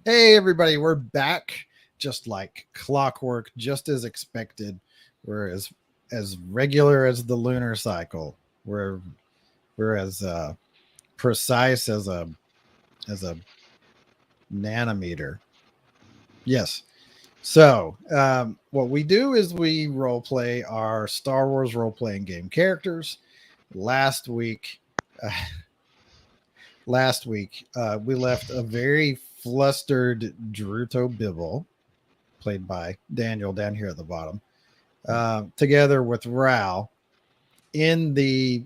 Hey, everybody, we're back just like clockwork, just as expected. We're as regular as the lunar cycle. We're as precise as a nanometer. Yes. So, what we do is we role play our Star Wars role playing game characters. Last week, uh, we left a very flustered Druto Bibble, played by Daniel down here at the bottom, together with Ral in the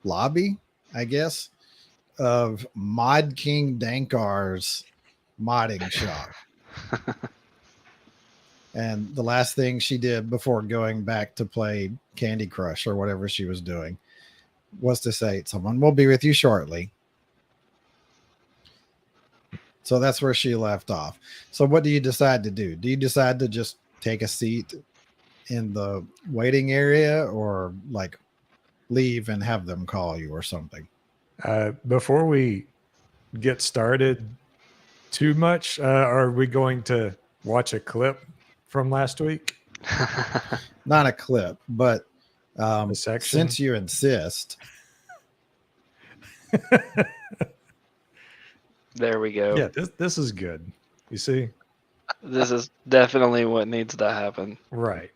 lobby, I guess, of Mod King Dankar's modding shop. And the last thing she did before going back to play Candy Crush or whatever she was doing was to say, "Someone will be with you shortly." So that's where she left off. So what do you decide to do? Do you decide to just take a seat in the waiting area, or like leave and have them call you or something? Before we get started too much, are we going to watch a clip from last week? Not a clip, but A section? since you insist. There we go. Yeah, this is good. You see? This is definitely what needs to happen. Right.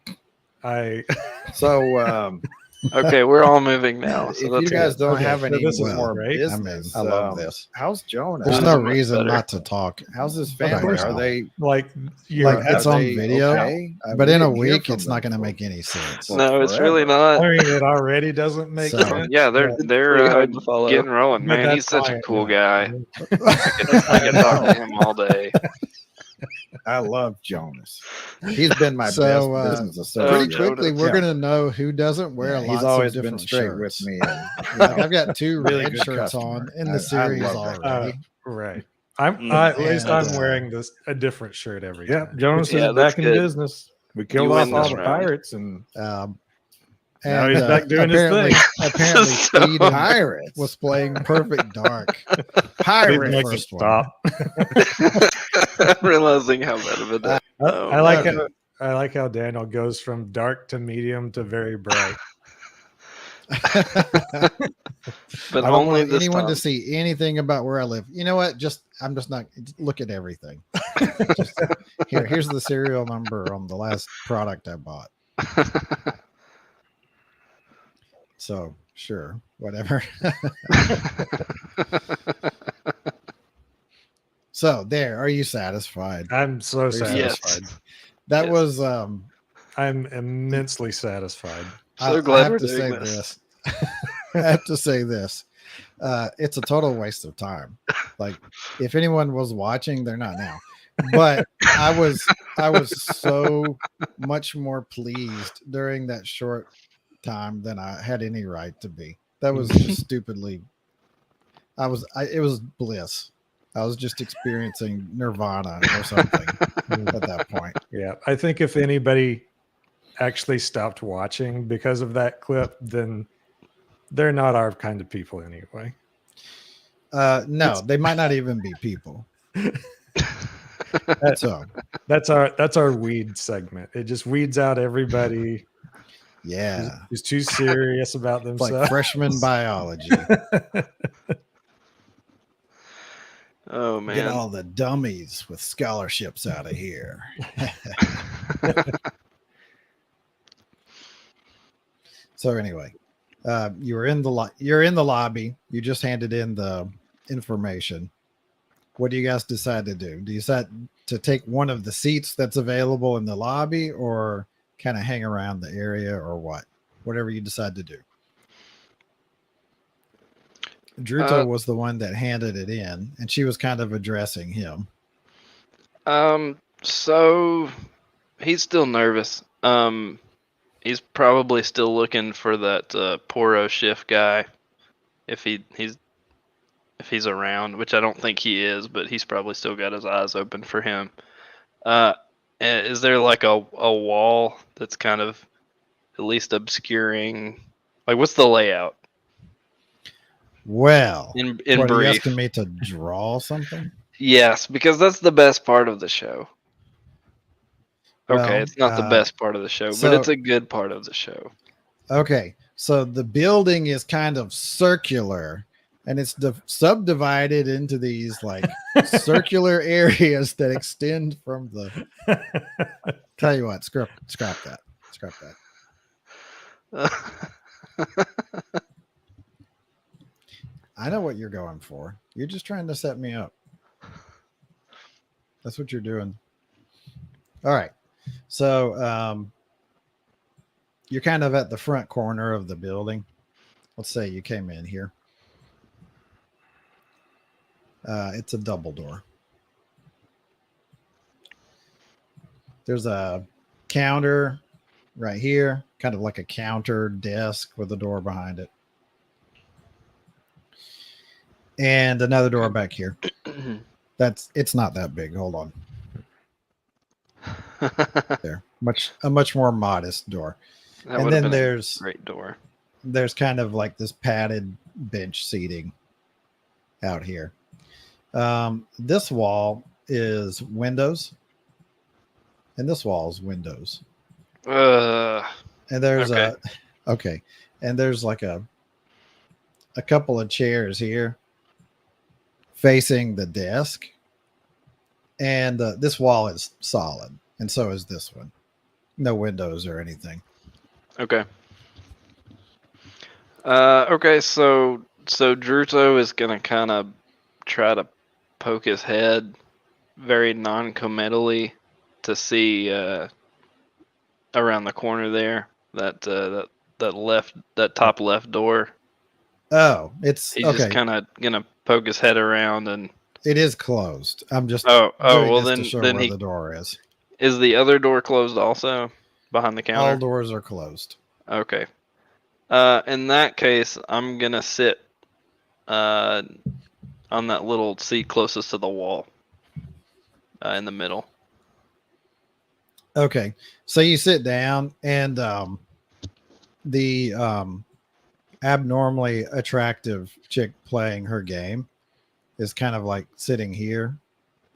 So Okay, we're all moving now. if So you that's guys good. don't Okay, have so any this is more great. business, I love this. How's Jonah? There's This no is much reason better. not to talk. How's his Of family? course Are not. they like Like it's are on they video, okay? but We in a didn't hear week, from it's them not going to for- make any sense. Well, No, it's really forever. not. I mean, it already doesn't make So- sense. Yeah, they're but- they're hard to follow. getting rolling, but man. He's that's such a fine, cool no. guy. I can talk to him all day. I love Jonas. He's been my So, best business associate. Pretty Jonas. quickly, we're Yeah. going to know who doesn't wear Yeah, lots he's always of different been straight shirts. with me. And, Like, I've got two Really red good shirts customer. on in I the series love that. already. Right. At least And, I'm wearing a different shirt every Yeah, time. Jonas Yeah, is that's back in good. business. We killed You off win all this the round. pirates, and Now he's back doing his thing. Apparently, So- Eden Pirates. was playing Perfect Dark. Pirates. the Make first it one. stop. I'm realizing how bad of a day. I like okay. I like how Daniel goes from dark to medium to very bright. But I don't only want this anyone time. to see anything about where I live. You know what? I'm just not look at everything. Just, here's the serial number on the last product I bought. So sure, whatever. So there, are you satisfied? I'm so Yes. satisfied. That Yes. was I'm immensely satisfied. So I glad have we're to say doing this. I have to say this. It's a total waste of time. Like, if anyone was watching, they're not now. But I was so much more pleased during that short time than I had any right to be. That was just stupidly. It was bliss. I was just experiencing nirvana or something at that point. Yeah, I think if anybody actually stopped watching because of that clip, then they're not our kind of people anyway. No, they might not even be people. So That's our weed segment. It just weeds out everybody yeah, who's too serious about it's like themselves. freshman biology. Oh man. Get all the dummies with scholarships out of here. So anyway, you're in the lobby. You just handed in the information. What do you guys decide to do? Do you decide to take one of the seats that's available in the lobby, or kind of hang around the area, or what? Whatever you decide to do. Druto was the one that handed it in, and she was kind of addressing him. So he's still nervous. He's probably still looking for that Poro Shift guy, if he's around, which I don't think he is, but he's probably still got his eyes open for him. Is there like a wall that's kind of at least obscuring? Like, what's the layout? Well, In what, are you brief, asking me to draw something? Yes, because that's the best part of the show. Okay, Well, it's not the best part of the show, but so- it's a good part of the show. Okay, so the building is kind of circular, and it's subdivided into these like circular areas that extend from the. Tell you what, scrap that. Scrap that. I know what you're going for. You're just trying to set me up. That's what you're doing. All right. So you're kind of at the front corner of the building. Let's say you came in here. It's a double door. There's a counter right here, kind of like a counter desk with a door behind it. And another door back here. It's not that big. Hold on. There. A much more modest door. That And would have then been a there's great door. kind of like this padded bench seating out here. This wall is windows, and this wall is windows. Uh, And there's Okay. and there's like a couple of chairs here facing the desk, and this wall is solid, and so is this one. No windows or anything. okay. Okay, so Druto is gonna kind of try to poke his head very non-committally to see around the corner there that that top left door. Oh, it's He's okay. just kind of gonna poke his head around and. It is closed. I'm just Oh, doing well this to show then where he the door is. is the other door closed also behind the All counter. doors are closed. Okay. In that case, I'm gonna sit on that little seat closest to the wall, in the middle. Okay, so you sit down, and the abnormally attractive chick playing her game is kind of like sitting here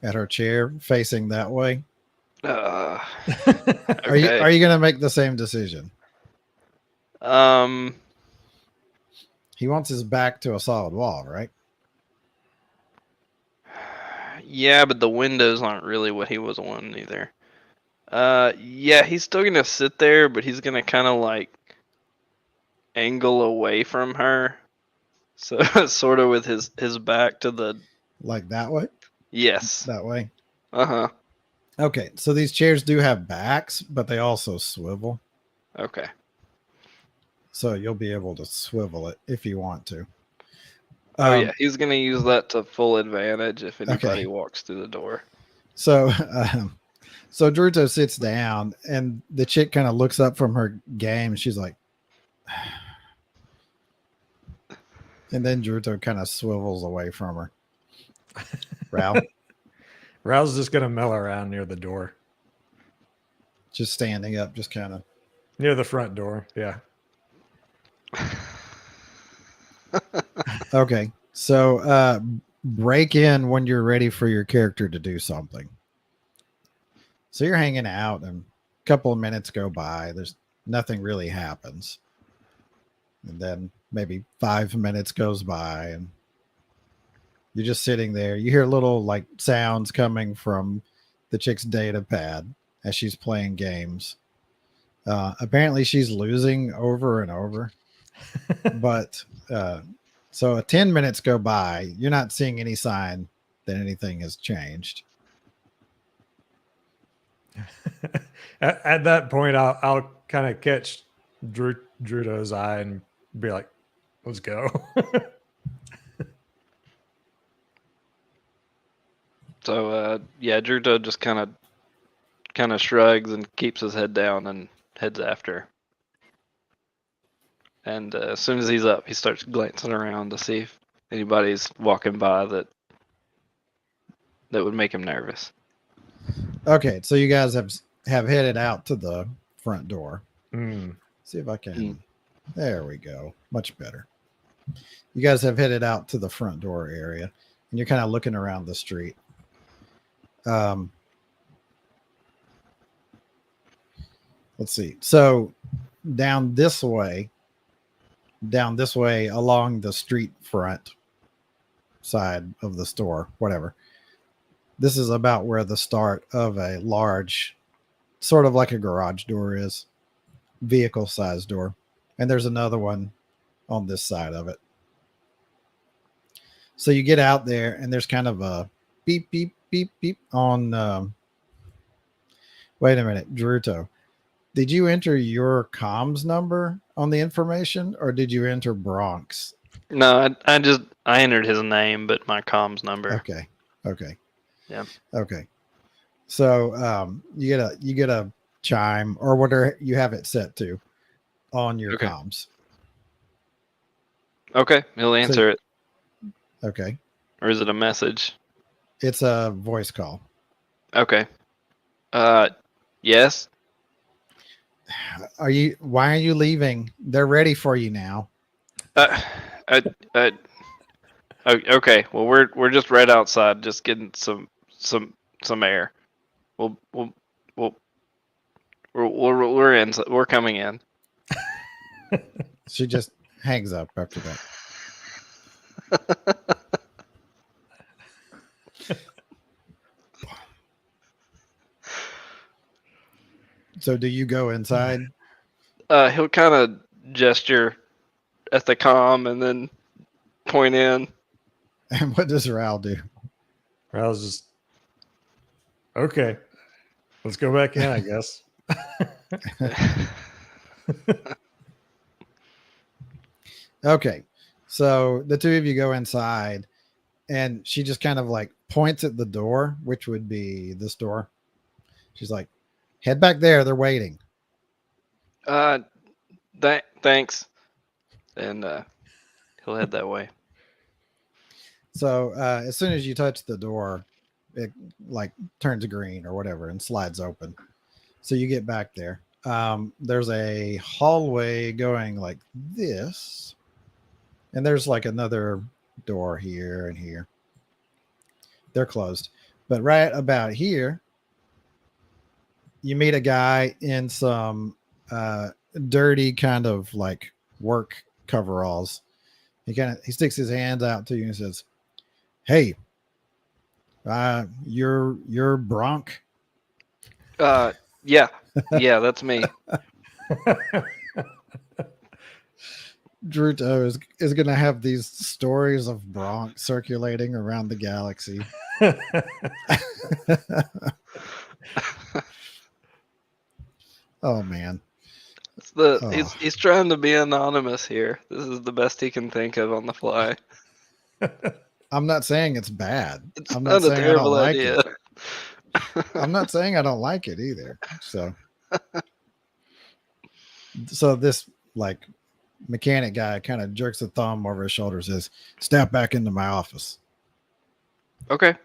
at her chair, facing that way. Uh, Are you okay. going to make the same decision? Um. He wants his back to a solid wall, right? Yeah, but the windows aren't really what he was wanting either. Yeah, he's still gonna sit there, but he's gonna kind of like angle away from her, so sort of with his back to the. Like that way? Yes. That way. Uh-huh. Okay, so these chairs do have backs, but they also swivel. Okay. So you'll be able to swivel it if you want to. Oh yeah, he's gonna use that to full advantage if anybody Okay. walks through the door. So so Druto sits down, and the chick kind of looks up from her game. She's like, and then Druto kind of swivels away from her. Ralph, Rao's just gonna mill around near the door, just standing up, just kind of. near the front door. Yeah. Okay, so break in when you're ready for your character to do something. So you're hanging out, and a couple of minutes go by. There's nothing really happens, and then maybe 5 minutes goes by, and you're just sitting there. You hear little like sounds coming from the chick's data pad as she's playing games. Apparently, she's losing over and over, but. So 10 minutes go by. You're not seeing any sign that anything has changed. At that point, I'll kind of catch Druto's eye and be like, "Let's go." So yeah, Druto just kind of shrugs and keeps his head down and heads after. And as soon as he's up, he starts glancing around to see if anybody's walking by that would make him nervous. Okay, so you guys have headed out to the front door. Mm. See if I can. There we go. Much better. You guys have headed out to the front door area, and you're kind of looking around the street. Um, let's see. So down this way along the street front side of the store, whatever. This is about where the start of a large, sort of like a garage door is, vehicle size door. And there's another one on this side of it. So you get out there and there's kind of a beep, beep, beep, beep on, wait a minute, Druto. Did you enter your comms number on the information or did you enter Bronx? No, I entered his name, but my comms number. Okay. Okay. Yeah. Okay. So you get a chime or whatever you have it set to on your Okay. comms. Okay, he'll answer it. Okay. Or is it a message? It's a voice call. Okay. Yes. Why are you leaving? They're ready for you now. Okay. Well, we're just right outside, just getting some air. We're in. We're coming in. She just hangs up after that. So do you go inside? He'll kind of gesture at the comm and then point in. And what does Ral do? I was just okay. Let's go back in, I guess. Okay. So the two of you go inside and she just kind of like points at the door, which would be this door. She's like, head back there. They're waiting. Thanks. And he'll head that way. So as soon as you touch the door, it like turns green or whatever and slides open. So you get back there. There's a hallway going like this. And there's like another door here and here. They're closed. But right about here, you meet a guy in some dirty kind of like work coveralls. He sticks his hands out to you and says, "Hey, you're Bronk." Yeah, that's me. Druto is going to have these stories of Bronk circulating around the galaxy. Oh man. He's trying to be anonymous here. This is the best he can think of on the fly. I'm not saying it's bad. It's I'm not not a saying I don't terrible like idea. it. I'm not saying I don't like it either. So this like mechanic guy kind of jerks a thumb over his shoulder, says, "Step back into my office." Okay.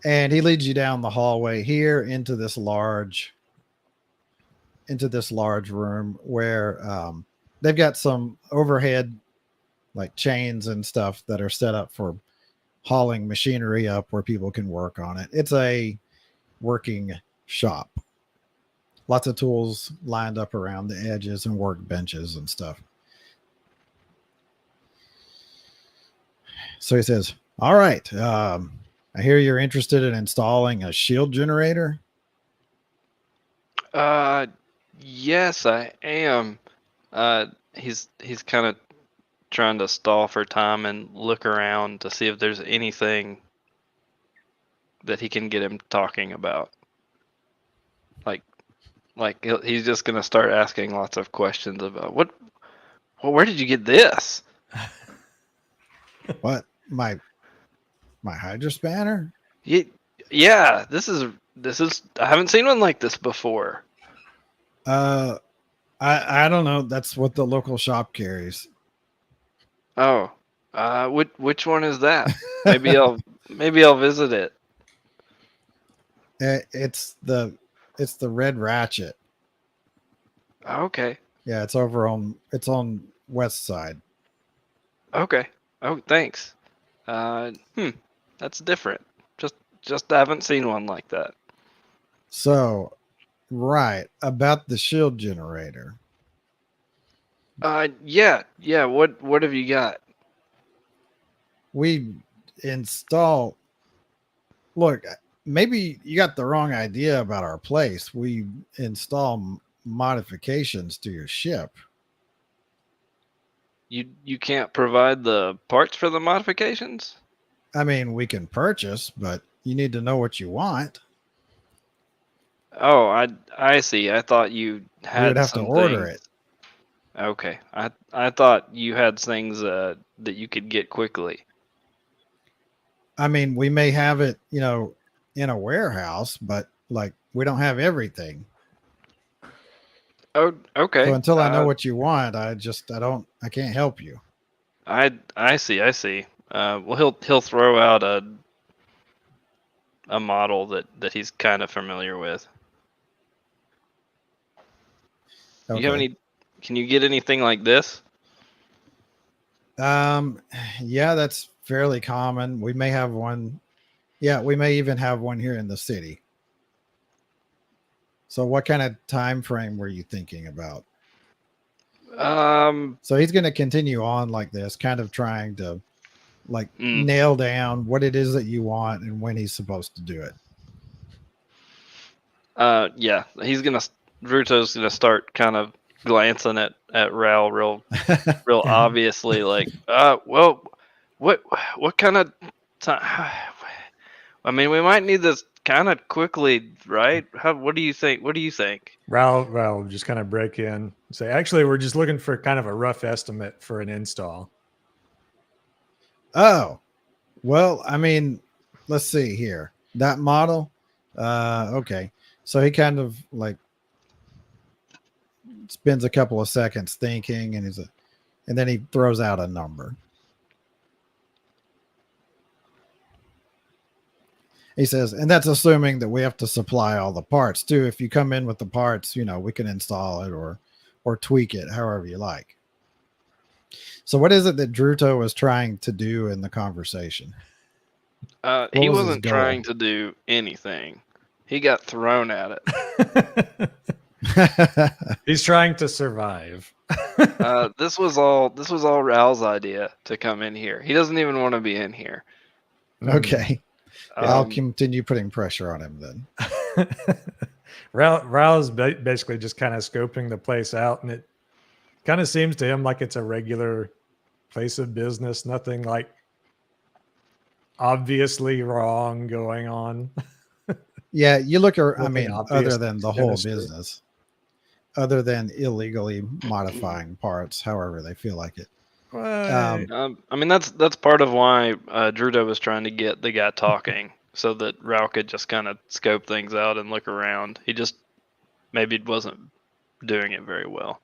And he leads you down the hallway here into this large room where they've got some overhead like chains and stuff that are set up for hauling machinery up where people can work on it. It's a working shop. Lots of tools lined up around the edges and workbenches and stuff. So he says, "All right, I hear you're interested in installing a shield generator." Yes, I am. He's kind of trying to stall for time and look around to see if there's anything that he can get him talking about. Like he's just gonna start asking lots of questions about where did you get this? What? My Hydra spanner? Yeah, this is I haven't seen one like this before. I don't know. That's what the local shop carries. Oh, which one is that? Maybe I'll visit it. It's the Red Ratchet. Okay. Yeah, it's on west side. Okay. Oh, thanks. That's different. just haven't seen one like that. So, right about the shield generator. Yeah. What have you got? We install. Look, maybe you got the wrong idea about our place. We install modifications to your ship. You can't provide the parts for the modifications? I mean, we can purchase, but you need to know what you want. Oh, I see. I thought you We had would have to some order things. it. Okay. I thought you had things that you could get quickly. I mean, we may have it, in a warehouse, but like we don't have everything. Oh, okay. So until I know what you want, I can't help you. I see. Well, he'll throw out a model that he's kind of familiar with. Okay. You have any? Can you get anything like this? Yeah, that's fairly common. We may have one. Yeah, we may even have one here in the city. So what kind of time frame were you thinking about? So he's going to continue on like this, kind of trying to nail down what it is that you want and when he's supposed to do it. Yeah, Ruto's gonna start kind of glancing at Ral real obviously, like, well, what kind of time? I mean, we might need this kind of quickly, right? What do you think? What do you think? Ral will just kind of break in and say, actually, we're just looking for kind of a rough estimate for an install. Oh, well, I mean, let's see here. That model. Okay. So he kind of spends a couple of seconds thinking and then he throws out a number. He says, and that's assuming that we have to supply all the parts too. If you come in with the parts, we can install it or tweak it however you like. So what is it that Druto was trying to do in the conversation? He wasn't trying to do anything. He got thrown at it. He's trying to survive. This was all Ral's idea to come in here. He doesn't even want to be in here. Okay. I'll continue putting pressure on him then. Ral is basically just kind of scoping the place out, and it kind of seems to him like it's a regular place of business. Nothing like obviously wrong going on. Yeah, you look at, I mean, obvious other than the whole business, other than illegally modifying parts, however they feel like it. I mean, that's part of why Druto was trying to get the guy talking, so that Ral could just kind of scope things out and look around. He just maybe wasn't doing it very well.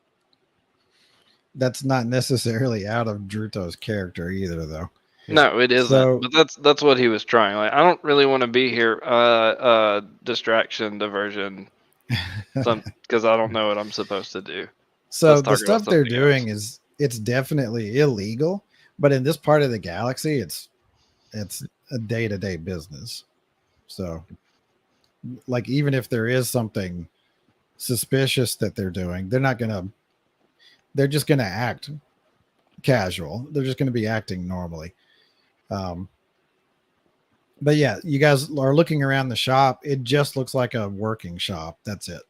That's not necessarily out of Druto's character either, though. No, it isn't. So, but that's what he was trying. Like, I don't really want to be here. Distraction, diversion, because I don't know what I'm supposed to do. So the stuff they're doing it's definitely illegal, but in this part of the galaxy, it's a day-to-day business. So, like, even if there is something suspicious that they're doing, they're just gonna act casual. They're just gonna be acting normally. But yeah, you guys are looking around the shop. It just looks like a working shop. That's it.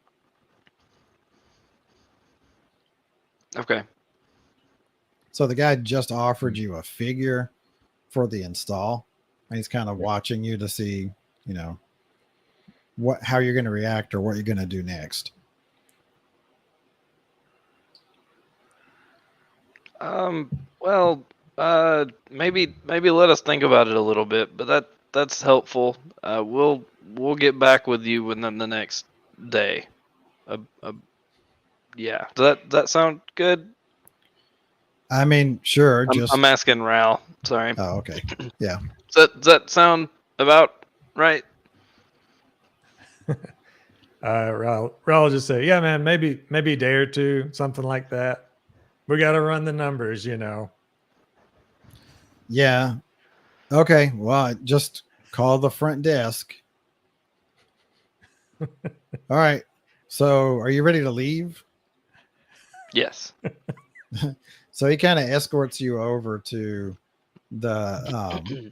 Okay. So the guy just offered you a figure for the install, and he's kind of watching you to see, how you're going to react or what you're going to do next. Well, maybe let us think about it a little bit, but that's helpful. We'll get back with you within the next day. Yeah. Does that sound good? I mean, sure. I'm asking Ral. Sorry. Oh, okay. Yeah. Does that sound about right? Ral will just say, yeah, man, maybe a day or two, something like that. We got to run the numbers, Yeah. Okay. Well, just call the front desk. All right. So are you ready to leave? Yes. So he kind of escorts you over to the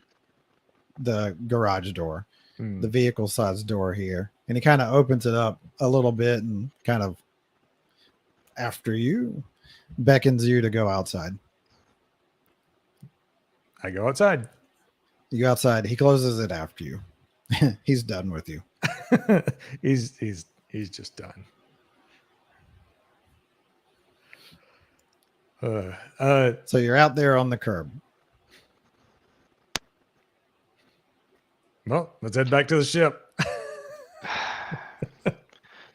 garage door, the vehicle size door here, and he kind of opens it up a little bit and kind of after you beckons you to go outside. I go outside. You go outside. He closes it after you. He's done with you. he's just done. So you're out there on the curb. Well, let's head back to the ship.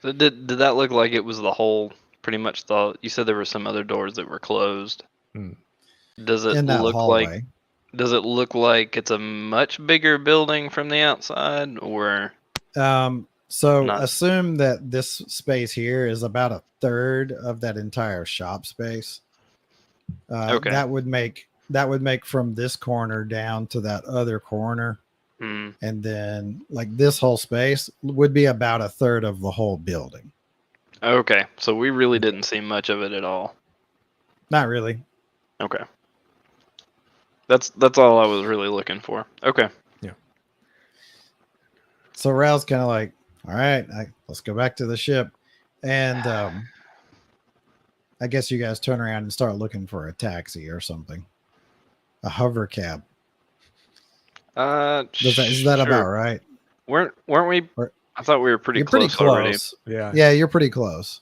So did that look like it was the whole? Pretty much the. You said there were some other doors that were closed. Does it In that look hallway. like? Does it look like it's a much bigger building from the outside, or? So Not- assume that this space here is about a third of that entire shop space. Okay. That would make from this corner down to that other corner, and then like this whole space would be about a third of the whole building. Okay, so we really didn't see much of it at all. Not really. Okay. That's all I was really looking for. Okay. Yeah. So Raoul's kind of like, all right, let's go back to the ship, and I guess you guys turn around and start looking for a taxi or something, a hover cab. Is that sure. about right? Weren't we? I thought we were pretty You're close, pretty already. close. Yeah. You're pretty close.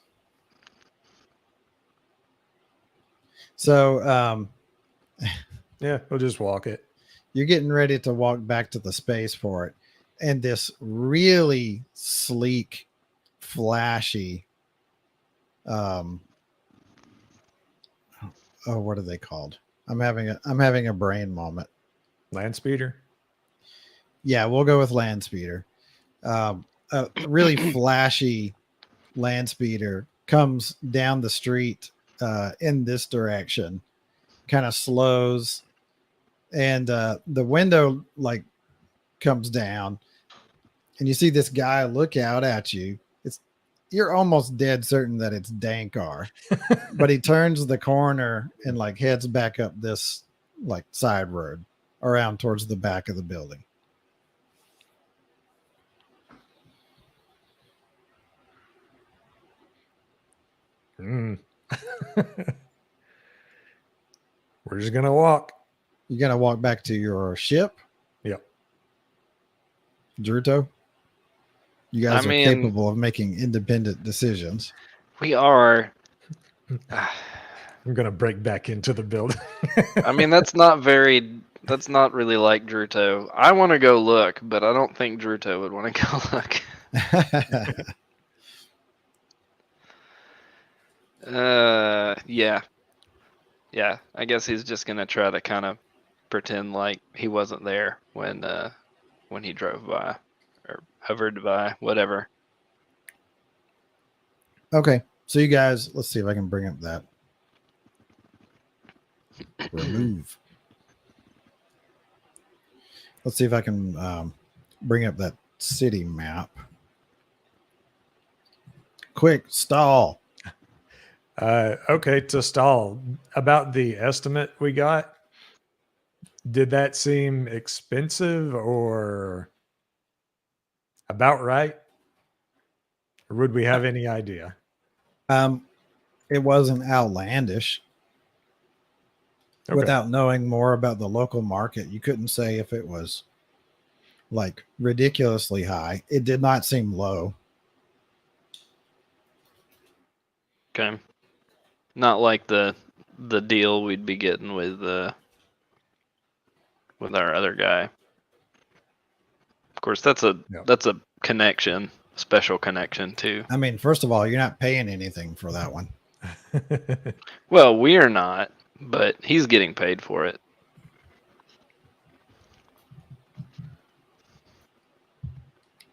So Yeah, we'll just walk it. you're getting ready to walk back to the spaceport, and this really sleek, flashy, oh, what are they called? I'm having a brain moment. Land speeder. Yeah, we'll go with land speeder. A really flashy land speeder comes down the street in this direction, kind of slows, and the window like comes down, and you see this guy look out at you. You're almost dead certain that it's Dankar, but he turns the corner and like heads back up this like side road around towards the back of the building. We're just gonna walk. You're gonna walk back to your ship. Yep. Druto, you guys are capable of making independent decisions. We are. I'm gonna break back into the building. I mean, that's not really like Druto. I want to go look, but I don't think Druto would want to go look. Yeah. Yeah, I guess he's just gonna try to kind of pretend like he wasn't there when he drove by or hovered by, whatever. Okay, so you guys, let's see if I can bring up that remove. Let's see if I can bring up that city map. Quick, stall. Okay, to stall. About the estimate we got, did that seem expensive or about right? Or would we have any idea? It wasn't outlandish. Okay. Without knowing more about the local market, you couldn't say if it was like ridiculously high. It did not seem low. Okay. Not like the deal we'd be getting with our other guy. Of course, that's a connection, special connection too. I mean, first of all, you're not paying anything for that one. Well, we're not, but he's getting paid for it.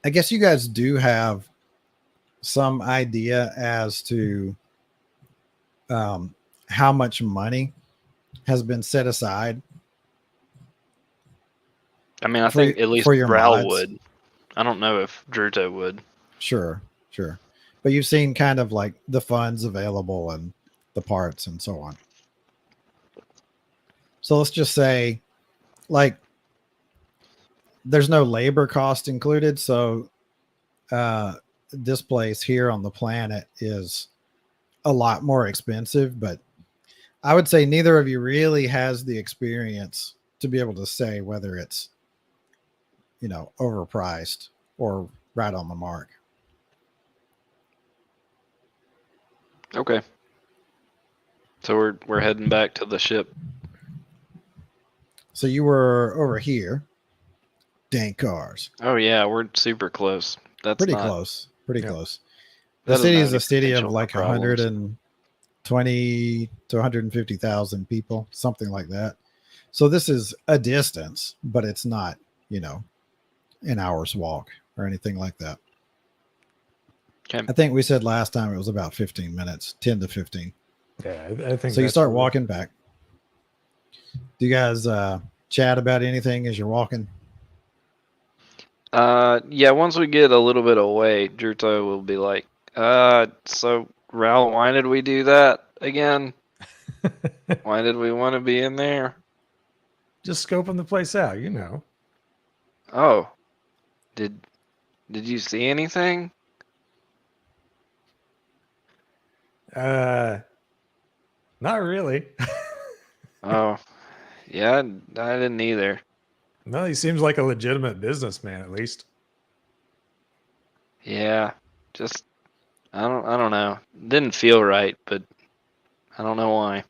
I guess you guys do have some idea as to how much money has been set aside I mean, I For think y- at least for your Ral mods? would. I don't know if Druto would. Sure. But you've seen kind of like the funds available and the parts and so on. So let's just say, like, there's no labor cost included. So this place here on the planet is a lot more expensive, but I would say neither of you really has the experience to be able to say whether it's, overpriced or right on the mark. Okay. So we're heading back to the ship. So you were over here, Dankars. Oh yeah, we're super close. That's Pretty not close. Pretty Yep. close. The that doesn't city have is any a city of potential for like problems. 120 to 150,000 people, something like that. So this is a distance, but it's not, an hour's walk or anything like that. Okay. I think we said last time it was about 15 minutes, 10 to 15. Yeah, I think So you that's start what walking back. Do you guys chat about anything as you're walking? Yeah, once we get a little bit away, Druto will be like, so Ral, why did we do that again? Why did we want to be in there? Just scoping the place out, you know. Oh, did you see anything? Not really. Oh, yeah, I didn't either. No, he seems like a legitimate businessman, at least. Yeah, just I don't know. Didn't feel right, but I don't know why.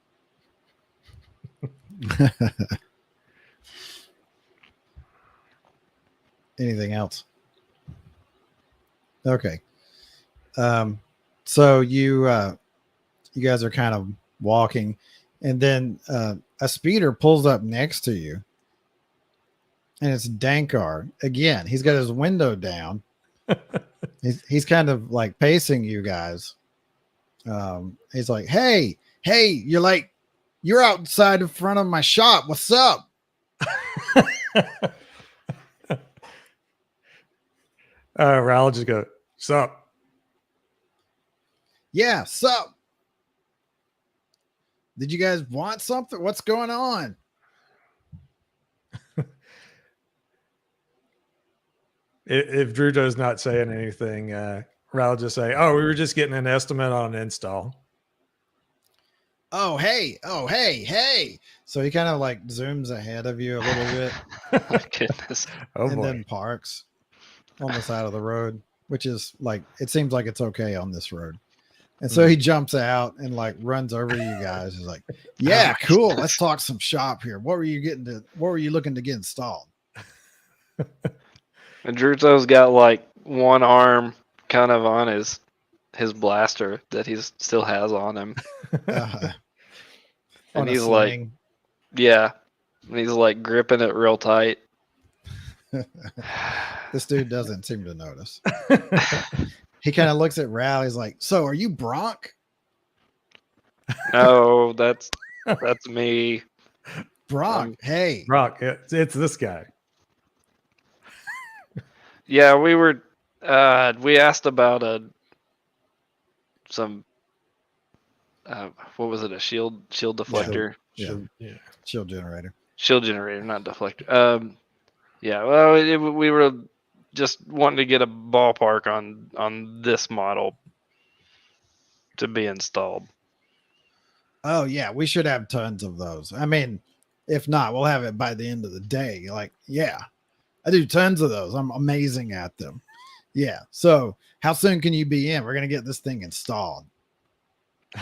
Anything else? Okay. So you guys are kind of walking, and then a speeder pulls up next to you, and it's Dankar again. He's got his window down. He's kind of like pacing you guys. He's like, "Hey, you're outside in front of my shop. What's up?" Raul just go, sup? Yeah, sup? Did you guys want something? What's going on? If Drew does not saying anything, Raul just say, oh, we were just getting an estimate on an install. Oh, hey. So he kind of like zooms ahead of you a little bit My goodness. Oh, and boy. then parks on the side of the road, which is like, it seems like it's okay on this road. And so he jumps out and like runs over to you guys. He's like, yeah, cool. Let's talk some shop here. What were you looking to get installed? And Druto's got like one arm kind of on his blaster that he still has on him. On And a he's like, sling. yeah. And he's like gripping it real tight. This dude doesn't seem to notice. He kind of looks at Ral. He's like, so are you Bronk? No, that's me. Bronk, hey. Brock, it's this guy. Yeah, we were we asked about some what was it, a shield deflector? Yeah. Yeah. Shield generator. Shield generator, not deflector. Yeah, well, we were just wanting to get a ballpark on this model to be installed. Oh yeah, we should have tons of those. I mean, if not, we'll have it by the end of the day. Like, yeah, I do tons of those. I'm amazing at them. Yeah. So how soon can you be in? We're gonna get this thing installed.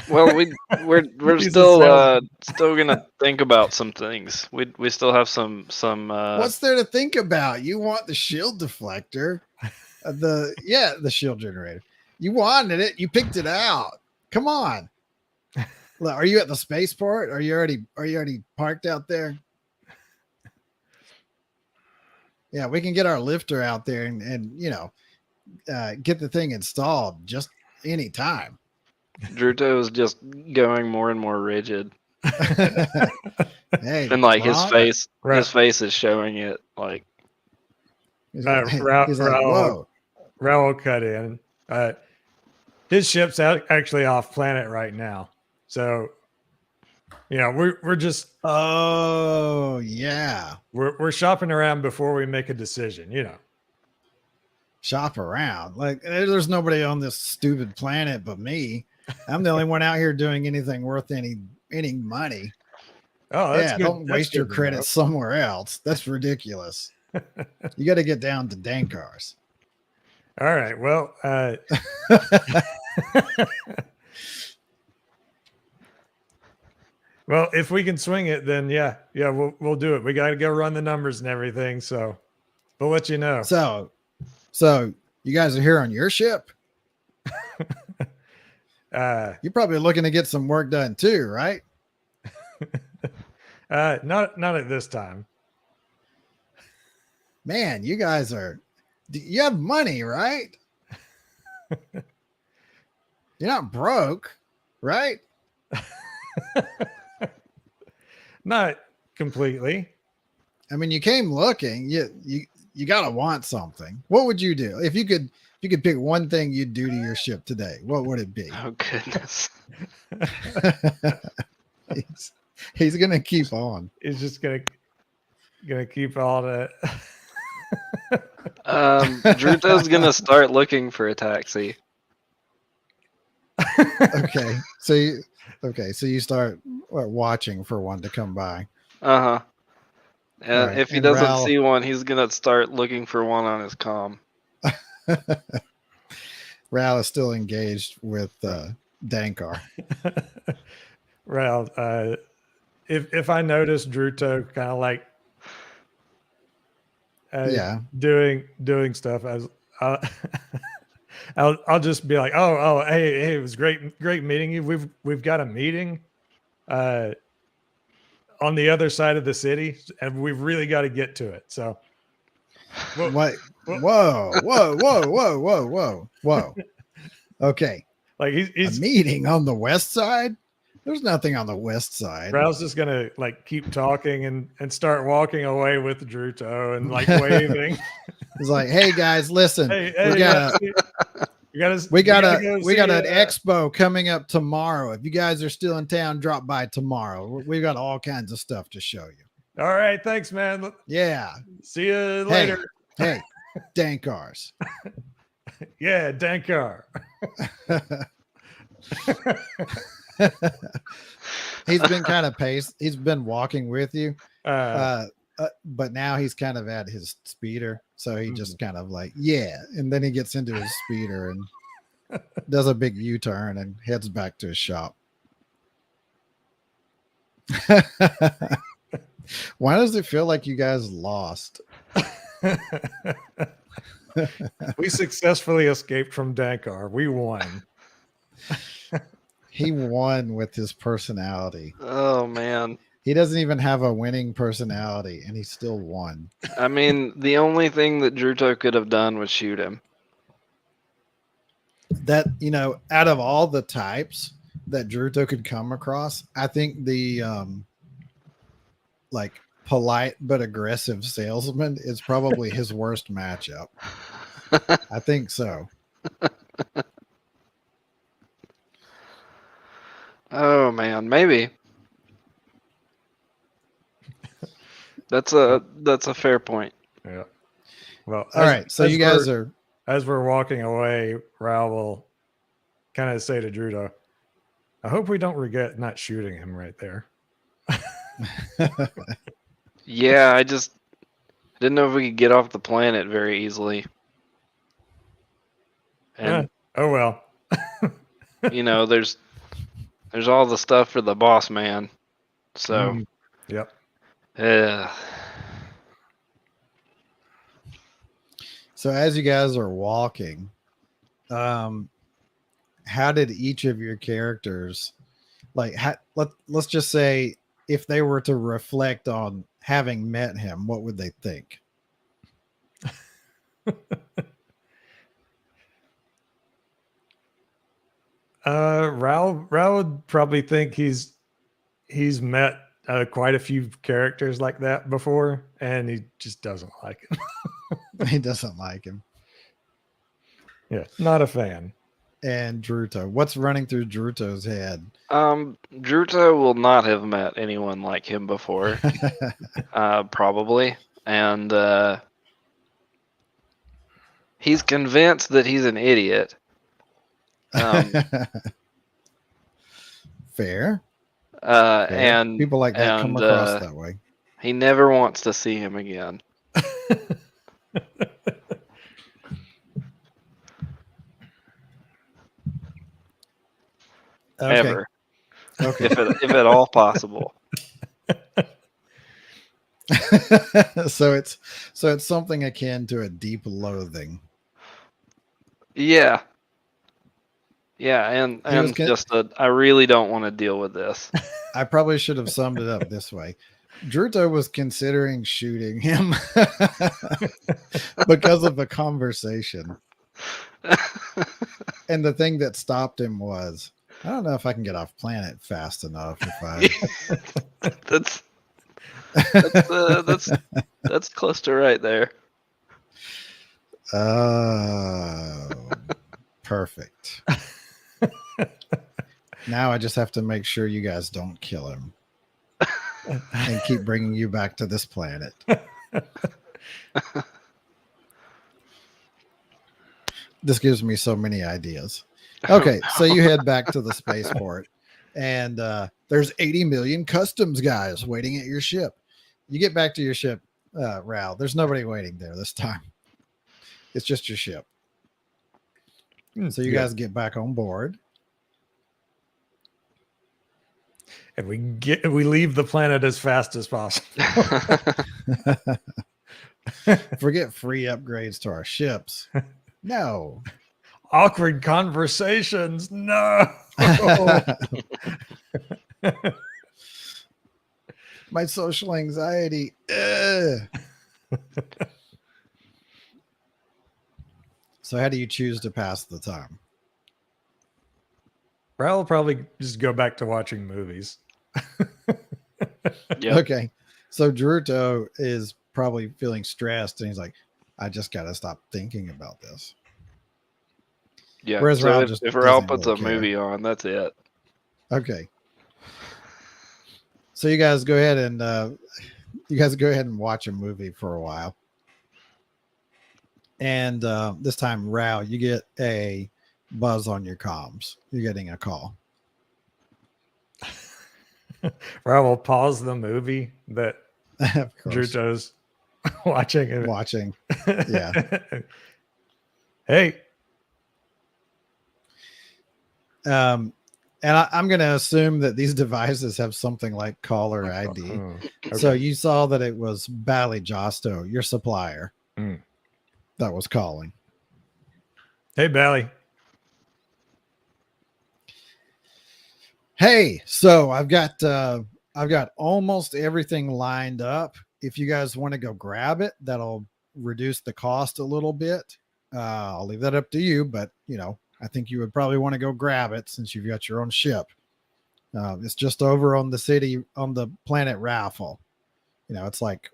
Well, we're He's a still salesman. still gonna think about some things. We still have some What's there to think about? You want the shield deflector, the shield generator. You wanted it. You picked it out. Come on. Look, are you at the spaceport? Are you already parked out there? Yeah, we can get our lifter out there and get the thing installed just any time. Druto is just going more and more rigid, Hey, and like Bronk, Right. his face is showing it. Like, He's Raul, like, whoa. Raul cut in. His ship's actually off planet right now, so we're just Oh yeah. we're shopping around before we make a decision. Shop around. Like there's nobody on this stupid planet but me. I'm the only one out here doing anything worth any money. Oh, that's Yeah, good. don't That's waste your good to know. credits somewhere else. That's ridiculous. You got to get down to Dankars. All right. Well, well, if we can swing it, then yeah, we'll do it. We got to go run the numbers and everything, so we'll let you know. So you guys are here on your ship? You're probably looking to get some work done too, right? Not at this time. Man, you guys you have money, right? You're not broke, right? Not completely. I mean, you came looking. You gotta want something. What would you do if you could pick one thing you'd do to your ship today? What would it be? Oh goodness. he's gonna keep on. He's just gonna keep all that. Druto's gonna start looking for a taxi. Okay, so you start watching for one to come by. Uh-huh. And Right, if he and doesn't Raul- see one, he's gonna start looking for one on his comm. Raul is still engaged with Dankar. Raul, if I notice Druto kind of like doing stuff, as I'll just be like, oh, hey, it was great meeting you. We've got a meeting on the other side of the city, and we've really got to get to it. So, What? Whoa. Okay. Like he's a meeting on the west side? There's nothing on the west side. Raul's just gonna like keep talking and start walking away with Druto and like waving. He's like, hey guys, listen. Hey, we got an expo coming up tomorrow. If you guys are still in town, drop by tomorrow. We've got all kinds of stuff to show you. All right, thanks, man. Yeah. See you later. Hey, Dankars. Yeah, Dankar. He's been kind of paced. He's been walking with you, but now he's kind of at his speeder. So he just kind of like, yeah. And then he gets into his speeder and does a big U-turn and heads back to his shop. Why does it feel like you guys lost? We successfully escaped from Dankar. We won. He won with his personality. Oh man. He doesn't even have a winning personality and he still won. I mean, the only thing that Druto could have done was shoot him. That, out of all the types that Druto could come across, I think the like polite but aggressive salesman is probably his worst matchup. I think so. Oh man, maybe. That's a fair point. Yeah. Well, all right. So you guys are, as we're walking away, Raul will kind of say to Druto, I hope we don't regret not shooting him right there. Yeah, I didn't know if we could get off the planet very easily. And oh well. There's all the stuff for the boss man. So yep. So as you guys are walking, how did each of your characters, let's just say, if they were to reflect on having met him, what would they think? Raul would probably think he's met quite a few characters like that before, and he just doesn't like it. He doesn't like him. Yeah, not a fan. And Druto. What's running through Druto's head? Druto will not have met anyone like him before, probably, and he's convinced that he's an idiot. Fair. Fair. And people like that come across that way. He never wants to see him again. Okay. Ever, Okay. if at all possible. so it's something akin to a deep loathing. Yeah. Yeah, and just I really don't want to deal with this. I probably should have summed it up this way. Druto was considering shooting him because of a conversation. And the thing that stopped him was, I don't know if I can get off planet fast enough. If I that's close to right there. Perfect. Now I just have to make sure you guys don't kill him and keep bringing you back to this planet. This gives me so many ideas. Okay, so you head back to the spaceport, and there's 80 million customs guys waiting at your ship. You get back to your ship, Rao. There's nobody waiting there this time. It's just your ship. So you guys get back on board. And we leave the planet as fast as possible. Forget free upgrades to our ships. No. Awkward conversations. No. My social anxiety. So how do you choose to pass the time? I'll probably just go back to watching movies. Yep. Okay. So Druto is probably feeling stressed and he's like, I just got to stop thinking about this. Yeah. Whereas so Raul if just Raul doesn't puts really a care. movie on, that's it. Okay. So you guys go ahead and watch a movie for a while. And this time, Raul, you get a buzz on your comms. You're getting a call. Raul will pause the movie that Of course. Druto's watching. Watching. Yeah. Hey. And I'm going to assume that these devices have something like caller ID. Okay. So you saw that it was Bally Josto, your supplier, that was calling. Hey, Bally. Hey, so I've got almost everything lined up. If you guys want to go grab it, that'll reduce the cost a little bit. I'll leave that up to you, but I think you would probably want to go grab it since you've got your own ship. It's just over on the planet Raffle. It's like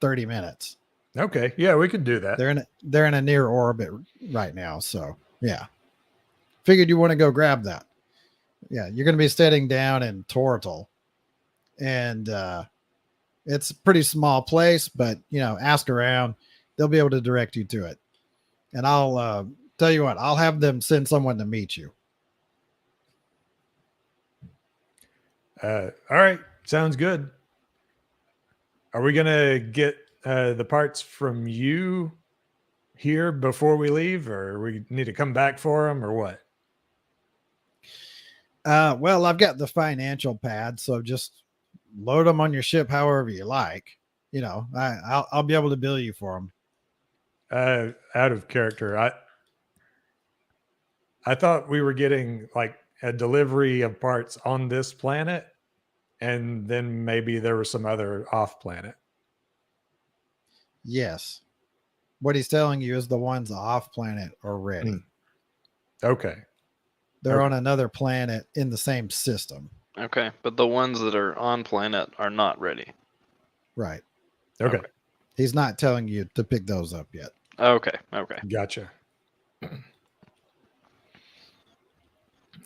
30 minutes. Okay. Yeah, we could do that. They're in a near orbit right now. So yeah, figured you want to go grab that. Yeah, you're going to be sitting down in Tortal, and it's a pretty small place, but ask around. They'll be able to direct you to it. And I'll tell you what, I'll have them send someone to meet you. All right. Sounds good. Are we going to get the parts from you here before we leave, or we need to come back for them, or what? Well, I've got the financial pad, so just load them on your ship however you like. I'll be able to bill you for them. Out of character, I thought we were getting like a delivery of parts on this planet, and then maybe there was some other off planet. Yes. What he's telling you is the ones off planet are ready. Okay. They're on another planet in the same system. Okay, but the ones that are on planet are not ready. Right. Okay. He's not telling you to pick those up yet. Okay. Okay. Gotcha.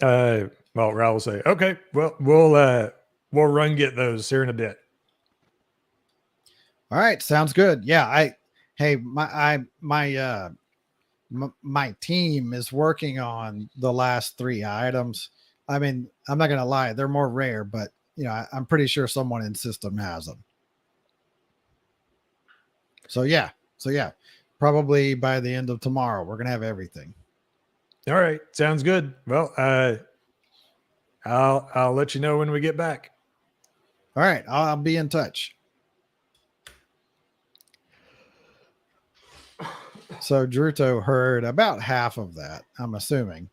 Well, Raul will say, okay, well, we'll run get those here in a bit. All right, sounds good. Yeah, my team is working on the last 3 items. I mean, I'm not gonna lie, they're more rare, but I'm pretty sure someone in system has them. So yeah, probably by the end of tomorrow, we're gonna have everything. All right, sounds good. Well, I'll let you know when we get back. All right, I'll be in touch. So Druto heard about half of that. I'm assuming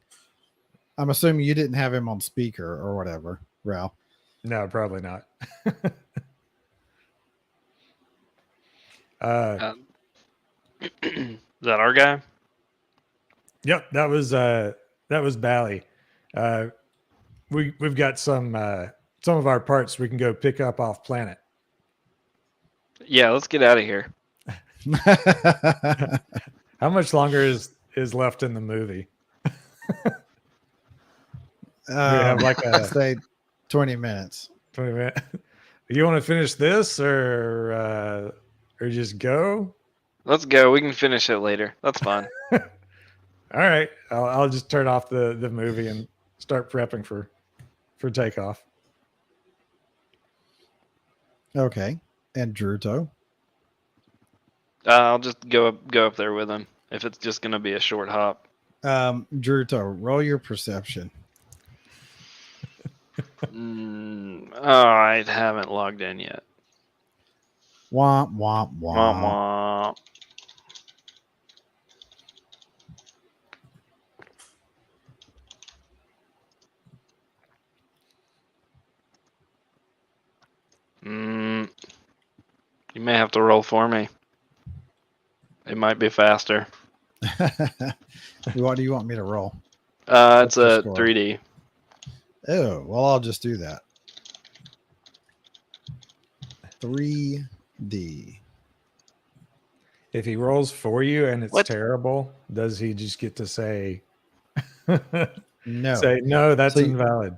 you didn't have him on speaker or whatever, Ralph. No, probably not. Is that our guy? Yep, that was Bally. We've got some of our parts we can go pick up off planet. Yeah, let's get out of here. How much longer is left in the movie? We have like say 20 minutes. 20 minutes. You want to finish this or just go? Let's go. We can finish it later. That's fine. All right, I'll just turn off the movie and start prepping for takeoff. Okay, and Druto. I'll just go up there with him if it's just gonna be a short hop. Druto, roll your perception. I haven't logged in yet. Womp womp womp. Womp womp. You may have to roll for me. It might be faster. What do you want me to roll? It's your a score? 3D. Oh, well, I'll just do that. 3D. If he rolls for you and it's What? terrible, does he just get to say No. say no, that's So you- invalid?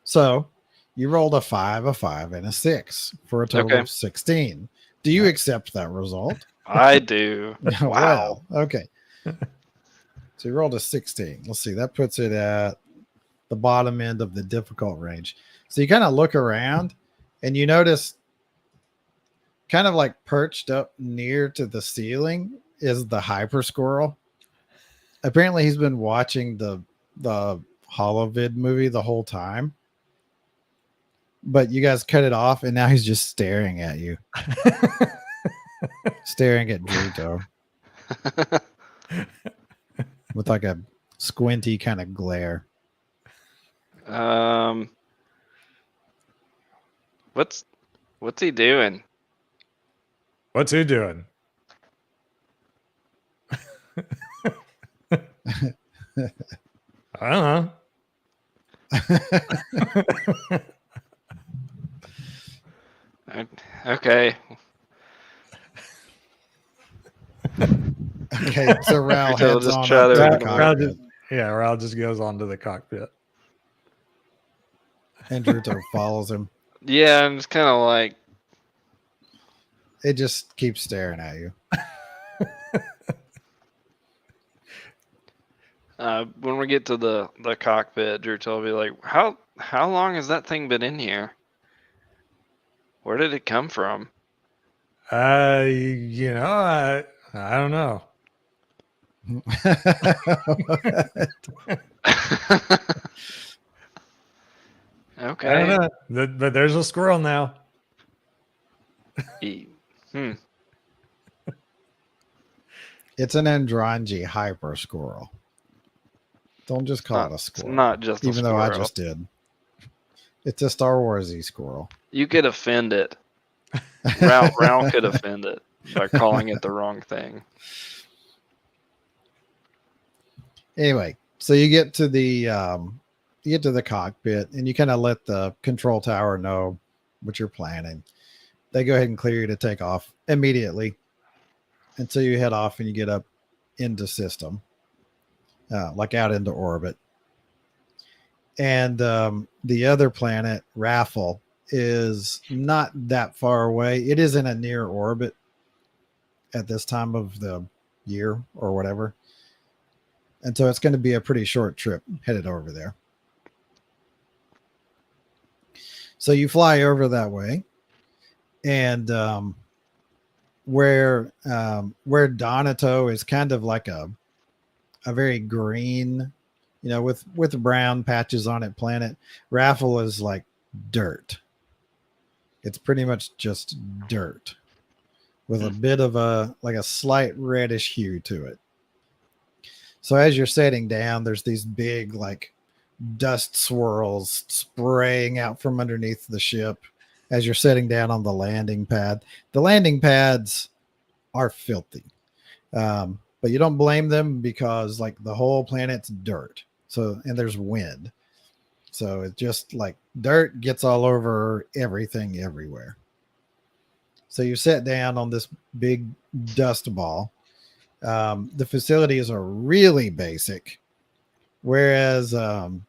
So you rolled a 5, and a 6 for a total Okay. of 16. Do you accept that result? I do. Wow. Well, okay. So you rolled a 16. Let's see. That puts it at the bottom end of the difficult range. So you kind of look around and you notice kind of like perched up near to the ceiling is the hyper squirrel. Apparently he's been watching the Holovid movie the whole time. But you guys cut it off and now he's just staring at you. Staring at Druto with like a squinty kind of glare. What's he doing? What's he doing? I don't know. Okay. Okay, so Ral Druto will heads just on try up to to the ignore cockpit, Raul just goes onto the cockpit. and Druto follows him. Yeah, I'm just kind of like, It just keeps staring at you. when we get to the cockpit, Druto will be like, how long has that thing been in here? Where did it come from? I don't know. Okay. I don't know. But there's a squirrel now. It's an Andronji hyper squirrel. Don't just call it a It's squirrel. not just a Even though I squirrel. just did. It's a Star Warsy squirrel. You could offend it. Rao could offend it by calling it the wrong thing. Anyway, so you get to the cockpit and you kind of let the control tower know what you're planning. they go ahead and clear you to take off immediately. And so you head off and you get up into system, like out into orbit. And the other planet, Raffle, is not that far away. It is in a near orbit at this time of the year or whatever. And so it's going to be a pretty short trip headed over there. So you fly over that way, and where Donato is kind of like a very green, with brown patches on it planet, Raffle is like dirt. It's pretty much just dirt with a bit of a slight reddish hue to it. So as you're setting down, there's these big like dust swirls spraying out from underneath the ship as you're setting down on the landing pad. The landing pads are filthy, but you don't blame them because like the whole planet's dirt. So, and there's wind. So it's just like dirt gets all over everything everywhere. So you sit down on this big dust ball. The facilities are really basic, whereas the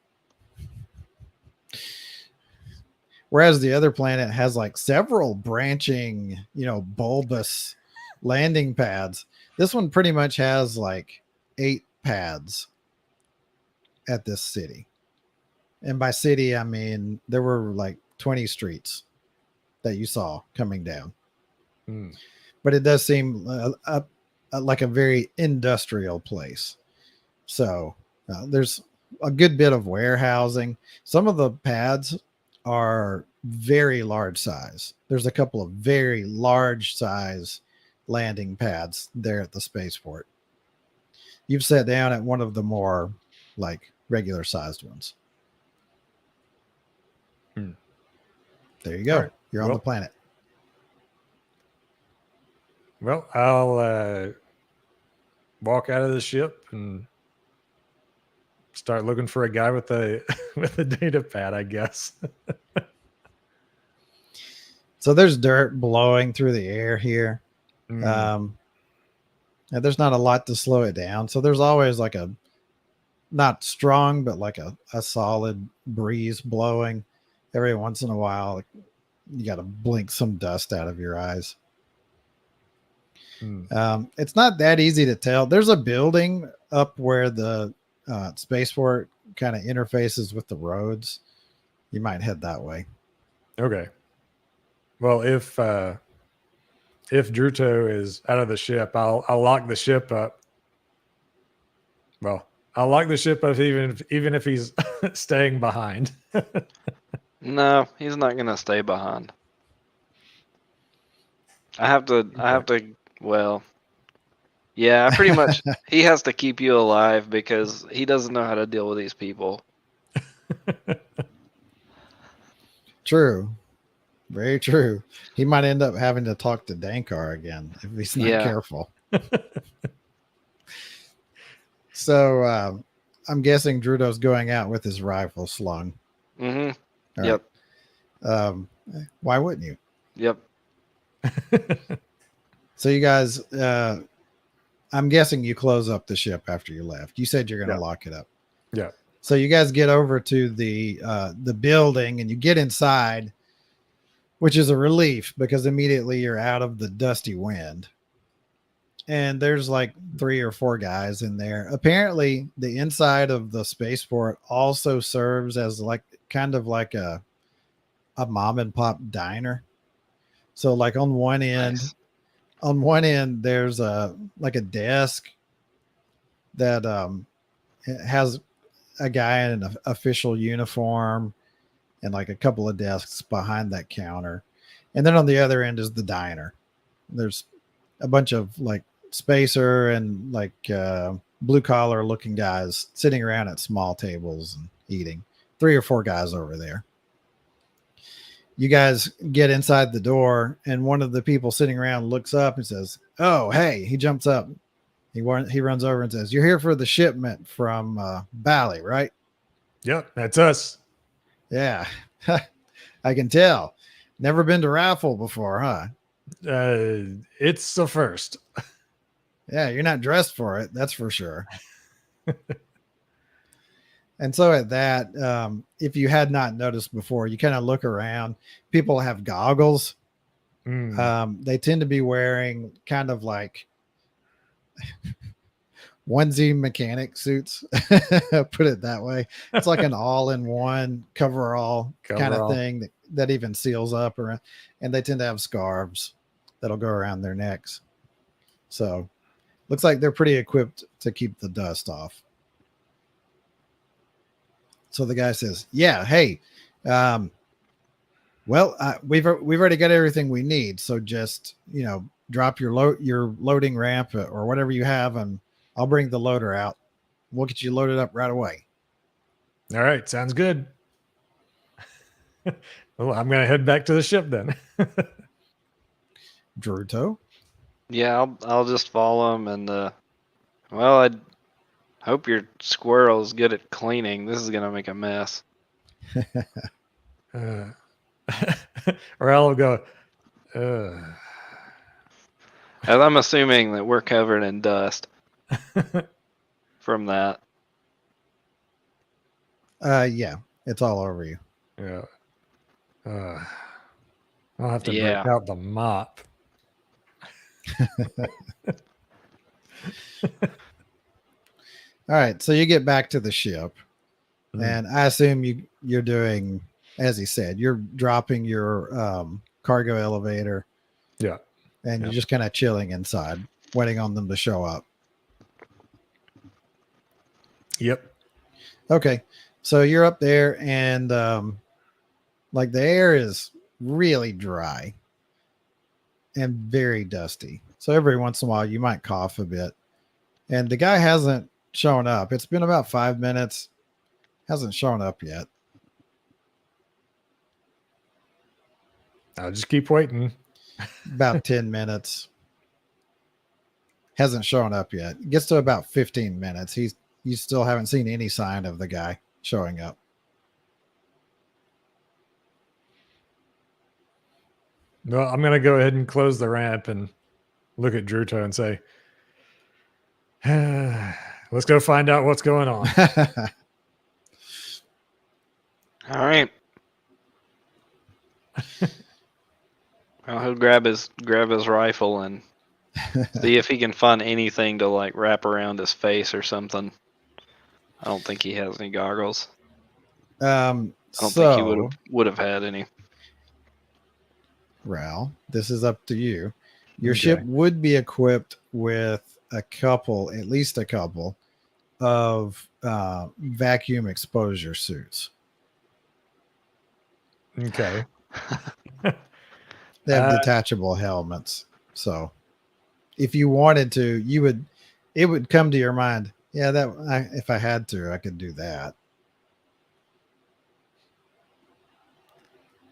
other planet has like several branching, bulbous landing pads. This one pretty much has like 8 pads at this city. And by city, I mean there were like 20 streets that you saw coming down. But it does seem like a very industrial place. So there's a good bit of warehousing. Some of the pads are very large size. There's a couple of very large size landing pads there at the spaceport. You've sat down at one of the more like regular sized ones. There you go. Right. You're on the planet. Well, I'll walk out of the ship and start looking for a guy with a with a data pad, I guess. So there's dirt blowing through the air here. And there's not a lot to slow it down. So there's always like a not strong, but like a solid breeze blowing. Every once in a while, you got to blink some dust out of your eyes. It's not that easy to tell. There's a building up where the spaceport kind of interfaces with the roads. You might head that way. Okay. Well, if Druto is out of the ship, I'll lock the ship up. Well, I'll lock the ship up even if he's staying behind. No, he's not gonna stay behind. I have to. Well, yeah, pretty much. He has to keep you alive because he doesn't know how to deal with these people. True. Very true. He might end up having to talk to Dankar again if he's not careful. So I'm guessing Druto's going out with his rifle slung. Mm-hmm. All yep. Right. Why wouldn't you? Yep. So you guys, I'm guessing you close up the ship after you left. You said you're going to lock it up. Yeah. So you guys get over to the building and you get inside, which is a relief because immediately you're out of the dusty wind. And there's like 3 or 4 guys in there. Apparently, the inside of the spaceport also serves as like kind of like a mom and pop diner. So like on one end, there's a desk that has a guy in an official uniform and like a couple of desks behind that counter. And then on the other end is the diner. There's a bunch of like spacer and like blue collar looking guys sitting around at small tables and eating. 3 or 4 guys over there. You guys get inside the door and one of the people sitting around looks up and says, "Oh, hey," he jumps up. He runs over and says, "You're here for the shipment from Bali, right?" Yep, that's us. Yeah, I can tell. Never been to Raffle before, huh? It's the first. Yeah, you're not dressed for it. That's for sure. And so at that, if you had not noticed before, you kind of look around. People have goggles. They tend to be wearing kind of like onesie mechanic suits. Put it that way. It's like an all-in-one coverall kind of Coverall. thing that even seals up around. And they tend to have scarves that'll go around their necks. So looks like they're pretty equipped to keep the dust off. So the guy says, "Yeah, hey, well, we've already got everything we need. So just drop your loading ramp or whatever you have, and I'll bring the loader out. We'll get you loaded up right away." All right, sounds good. Well, I'm gonna head back to the ship then. Druto. Yeah, I'll just follow him, and well, I hope your squirrel's good at cleaning. This is gonna make a mess. Or I'll go. And I'm assuming that we're covered in dust from that. Yeah, it's all over you. Yeah. I'll have to Yeah. break out the mop. All right, so you get back to the ship, and I assume you're doing, as he said, you're dropping your cargo elevator. Yeah. And you're just kind of chilling inside, waiting on them to show up. Yep. Okay. So you're up there, and like the air is really dry and very dusty. So every once in a while you might cough a bit. And the guy hasn't shown up. It's been about 5 minutes. Hasn't shown up yet. I'll just keep waiting. About 10 minutes. Hasn't shown up yet. Gets to about 15 minutes. You still haven't seen any sign of the guy showing up. Well, I'm going to go ahead and close the ramp and look at Druto and say, let's go find out what's going on. All right. Well, he'll grab his rifle and see if he can find anything to like wrap around his face or something. I don't think he has any goggles. I don't think he would have had any. Ral, this is up to you. Your Okay. ship would be equipped with at least a couple of vacuum exposure suits. Okay. They have detachable helmets. So if you wanted to, it would come to your mind. Yeah, if I had to, I could do that.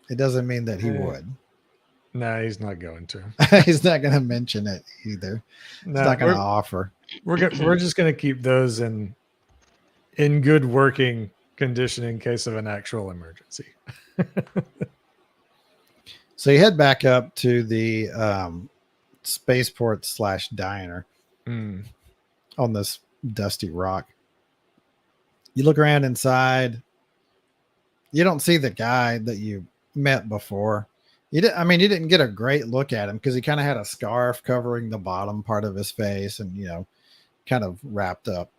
It doesn't mean that he would. No, he's not going to. He's not going to mention it either. No, He's not going to offer. We're just going to keep those in good working condition in case of an actual emergency. So you head back up to the spaceport / diner on this dusty rock. You look around inside. You don't see the guy that you met before. You didn't get a great look at him because he kind of had a scarf covering the bottom part of his face and, kind of wrapped up.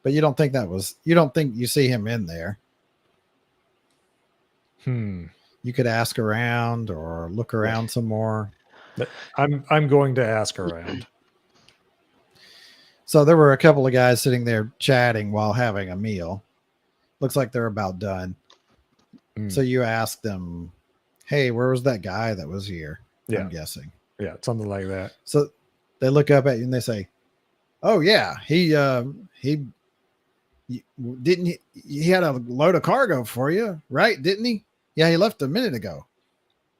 But you don't think you see him in there. You could ask around or look around some more. I'm going to ask around. So there were a couple of guys sitting there chatting while having a meal. Looks like they're about done. So you ask them, "Hey, where was that guy that was here?" Yeah. I'm guessing. Yeah, something like that. So they look up at you and they say, "Oh yeah, he didn't he had a load of cargo for you, right? Didn't he? Yeah, he left a minute ago.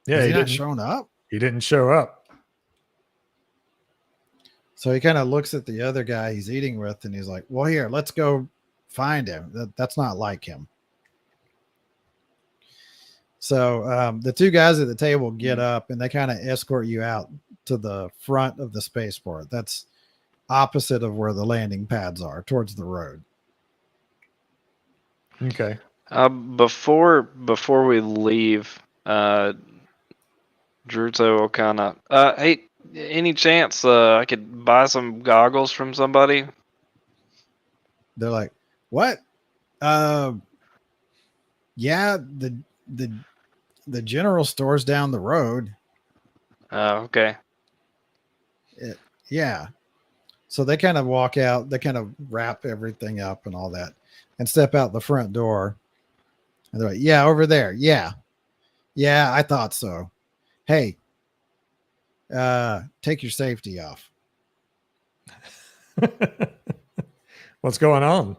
Yeah, Has he he not didn't shown up?" He didn't show up. So he kind of looks at the other guy he's eating with and he's like, "Well, here, let's go find him. That's not like him." So the two guys at the table get up and they kind of escort you out to the front of the spaceport. That's opposite of where the landing pads are, towards the road. Okay. Before we leave, Druto will kind of hey, any chance I could buy some goggles from somebody? They're like, "What? Yeah, the general store's down the road. Okay. Yeah." So they kind of walk out, they kind of wrap everything up and all that, and step out the front door. And they're like, "Yeah, over there. Yeah, yeah, I thought so. Hey, take your safety off." What's going on?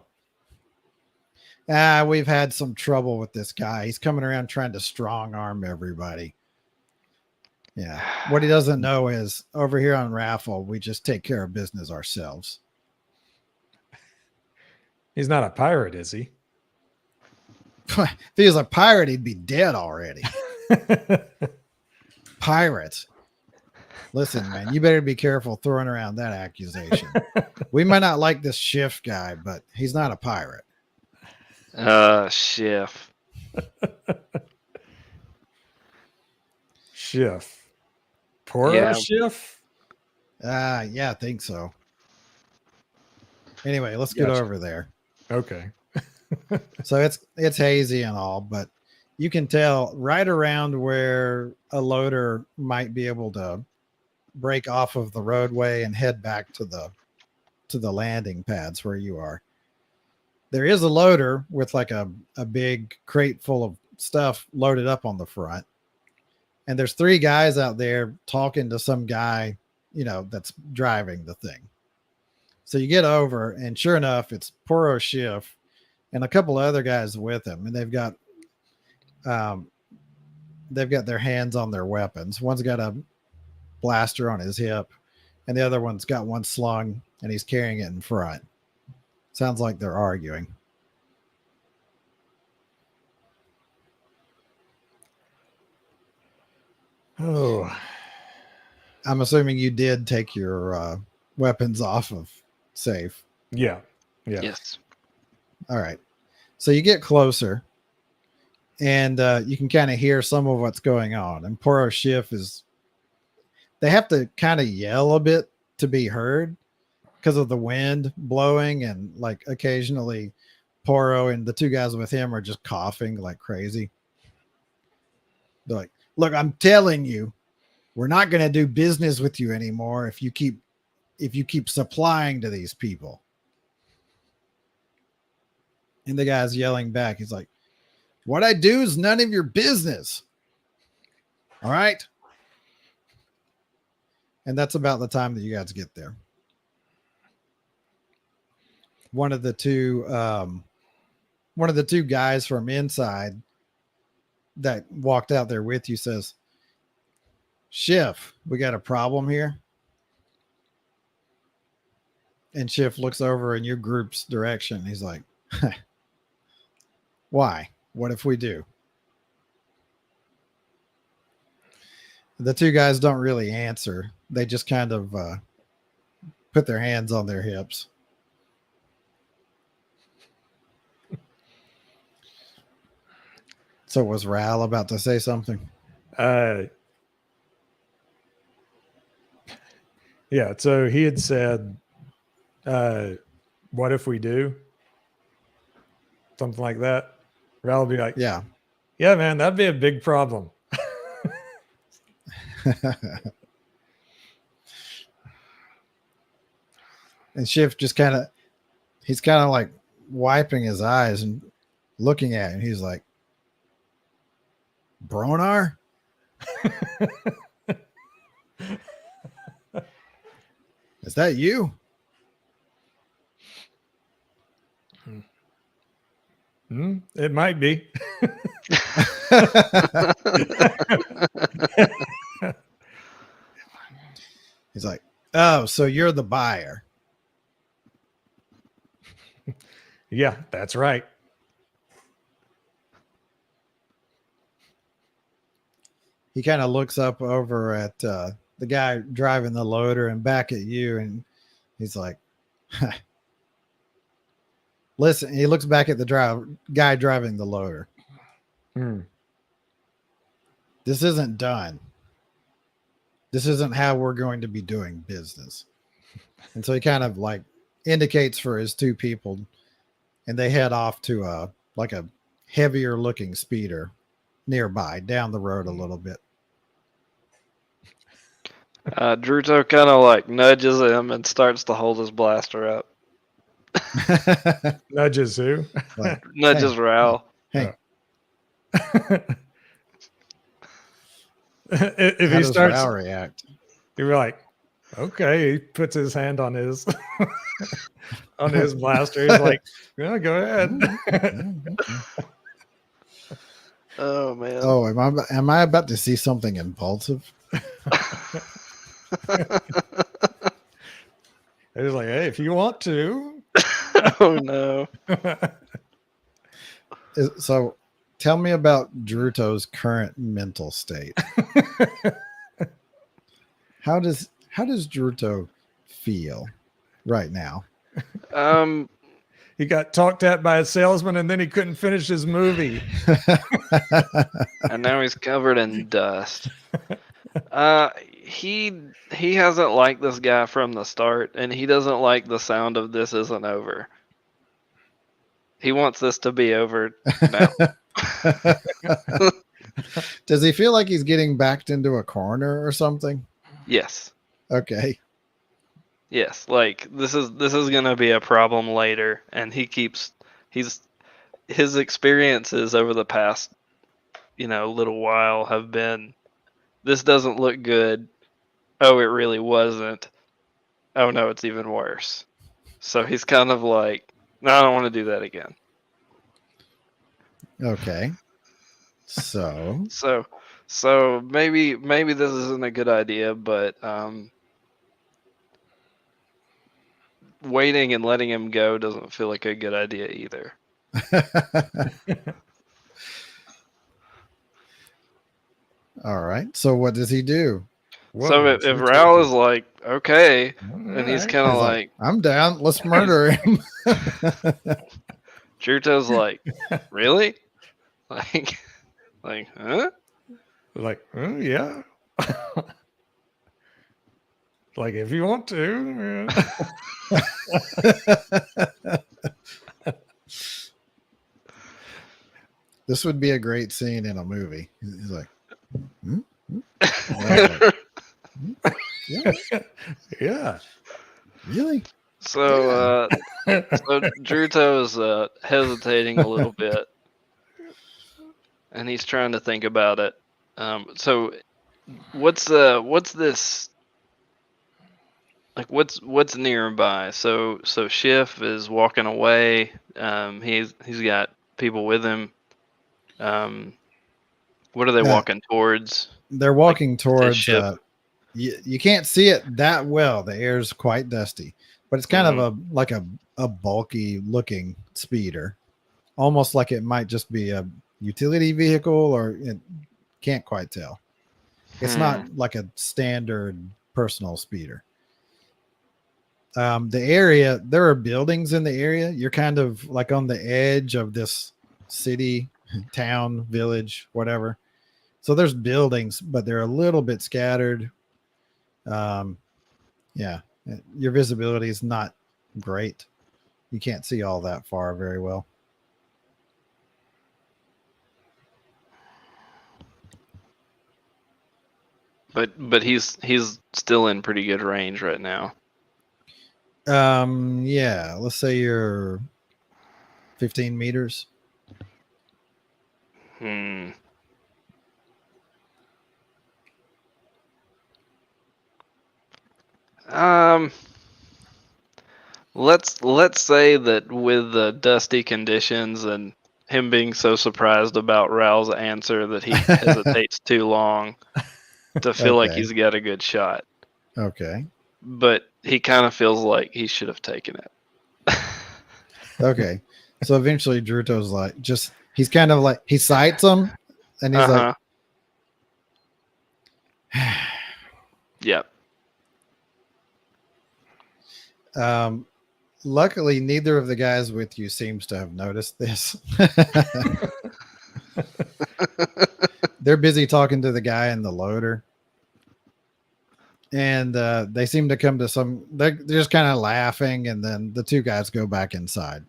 We've had some trouble with this guy. He's coming around trying to strong arm everybody. Yeah. What he doesn't know is over here on Raffle, we just take care of business ourselves. He's not a pirate, is he? If he was a pirate, he'd be dead already. Pirates. Listen, man, you better be careful throwing around that accusation. We might not like this Schiff guy, but he's not a pirate. Chef. Schiff. Poor Yeah. Schiff? Yeah, I think so. Anyway, let's get Gotcha. over there. Okay. So it's hazy and all, but you can tell right around where a loader might be able to break off of the roadway and head back to the landing pads where you are. There is a loader with like a big crate full of stuff loaded up on the front. And there's three guys out there talking to some guy, that's driving the thing. So you get over, and sure enough, it's Poro Schiff and a couple of other guys with him, and they've got their hands on their weapons. One's got a blaster on his hip, and the other one's got one slung, and he's carrying it in front. Sounds like they're arguing. Oh, I'm assuming you did take your weapons off of safe. yeah. Yeah. Yes. All right. So you get closer, and you can kind of hear some of what's going on. And Poro Schiff they have to kind of yell a bit to be heard because of the wind blowing, and like occasionally Poro and the two guys with him are just coughing like crazy. They're like, "Look, I'm telling you, we're not going to do business with you anymore if you keep supplying to these people." And the guy's yelling back. He's like, "What I do is none of your business. All right." And that's about the time that you guys get there. One of the two guys from inside that walked out there with you says, "Schiff, we got a problem here." And Schiff looks over in your group's direction. He's like, "Why? What if we do?" The two guys don't really answer. They just kind of put their hands on their hips. So was Ral about to say something? Yeah. So he had said, what if we do? Something like that. Ral would be like, Yeah. yeah, man, that'd be a big problem. And Schiff just he's kind of like wiping his eyes and looking at him. He's like, "Bronar?" "Is that you?" It might be. He's like, "Oh, so you're the buyer." Yeah, that's right. he kind of looks up over at the guy driving the loader and back at you, and he's like, "Listen." He looks back at the guy driving the loader. Hmm. This isn't done. This isn't how we're going to be doing business. And so he kind of like indicates for his two people, and they head off to like a heavier looking speeder nearby down the road a little bit. Druto kind of like nudges him and starts to hold his blaster up. Nudges who? Like, Nudges Raoul. hey, If how he does starts, Rao react? you're like, okay. He puts his hand on his on his blaster. He's like, yeah, go ahead. Oh man. Oh, am I about to see something impulsive? He's like, hey, if you want to. Oh no. So tell me about Druto's current mental state. How does Druto feel right now? He got talked at by a salesman and then he couldn't finish his movie. And now he's covered in dust. He hasn't liked this guy from the start, and he doesn't like the sound of this isn't over. He wants this to be over now. Does he feel like he's getting backed into a corner or something? Yes. Okay. Yes. Like this is gonna be a problem later, and his experiences over the past, little while have been, this doesn't look good. Oh, it really wasn't. Oh no, it's even worse. So he's kind of like, no, I don't want to do that again. Okay. So So maybe this isn't a good idea, but waiting and letting him go doesn't feel like a good idea either. all right. So what does he do? So if Raoul is like, okay, and he's kind of He's like, I'm down. Let's murder him. Druto's like, really? Like, huh? Like, oh, yeah. Like, if you want to. This would be a great scene in a movie. He's like, hmm? Like, yeah, Yeah. really? So Druto's hesitating a little bit, and he's trying to think about it. So what's this? Like what's nearby? So Schiff is walking away. He's got people with him. What are they walking towards? They're walking the towards. ship? You can't see it that well. The air's quite dusty, but it's kind of a bulky looking speeder, almost like it might just be a utility vehicle, or it can't quite tell. It's not like a standard personal speeder. The area, there are buildings in the area. You're kind of like on the edge of this city, town, village, whatever. So there's buildings, but they're a little bit scattered. Yeah, your visibility is not great. You can't see all that far very well. But he's still in pretty good range right now. Yeah, let's say you're 15 meters. Let's say that with the dusty conditions and him being so surprised about Raoul's answer that he hesitates too long to feel like he's got a good shot. Okay. But he kind of feels like he should have taken it. Okay. So eventually Druto's like, he's kind of like, he sights him and he's like, Yep. Luckily, neither of the guys with you seems to have noticed this. They're busy talking to the guy in the loader. And they seem to come to they're just kind of laughing. And then the two guys go back inside.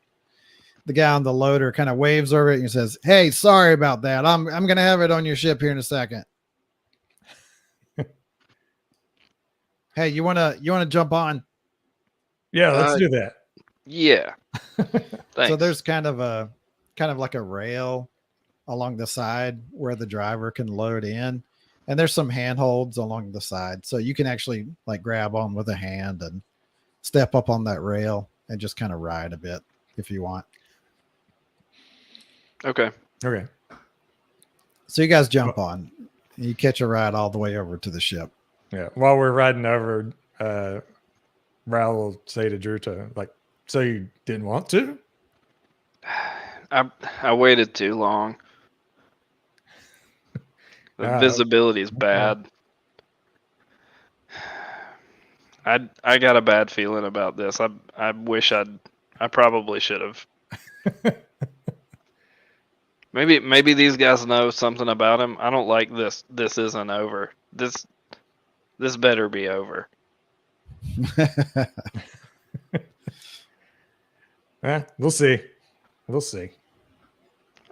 The guy on the loader kind of waves over it and says, "Hey, sorry about that. I'm going to have it on your ship here in a second. Hey, you want to jump on?" Yeah, let's do that. Yeah. Thanks. So there's kind of like a rail along the side where the driver can load in, and there's some handholds along the side, so you can actually like grab on with a hand and step up on that rail and just kind of ride a bit if you want. Okay. Okay. So you guys jump on, and you catch a ride all the way over to the ship. Yeah. While we're riding over, Ral will say to Druta, like, "So you didn't want to?" I waited too long. The visibility's bad. I got a bad feeling about this. I wish I probably should have. Maybe these guys know something about him. I don't like this. This isn't over. This better be over. We'll see. We'll see.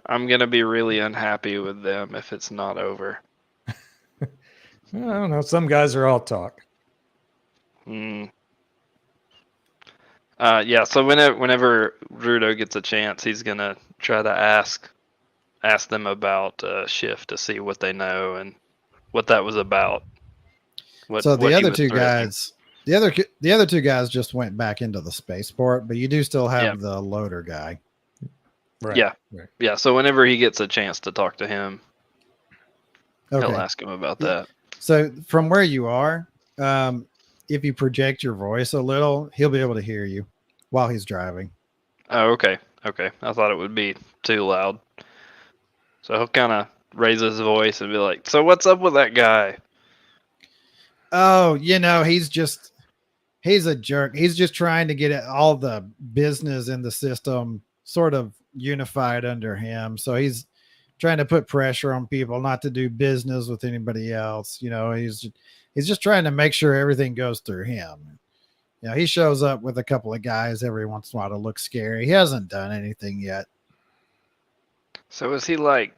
I'm gonna be really unhappy with them if it's not over. I don't know. Some guys are all talk. Yeah. So whenever Rudo gets a chance, he's gonna try to ask them about Shift to see what they know and what that was about. So the what he other was two threatening. guys, the other two guys just went back into the spaceport, but you do still have Yeah. the loader guy. Right. Yeah. Right. Yeah. So whenever he gets a chance to talk to him, Okay. he'll ask him about that. So from where you are, if you project your voice a little, he'll be able to hear you while he's driving. Oh, okay. Okay. I thought it would be too loud. So he'll kind of raise his voice and be like, "So what's up with that guy?" Oh, he's a jerk. He's just trying to get all the business in the system sort of unified under him. So he's trying to put pressure on people not to do business with anybody else. He's just trying to make sure everything goes through him. He shows up with a couple of guys every once in a while to look scary. He hasn't done anything yet. So is he like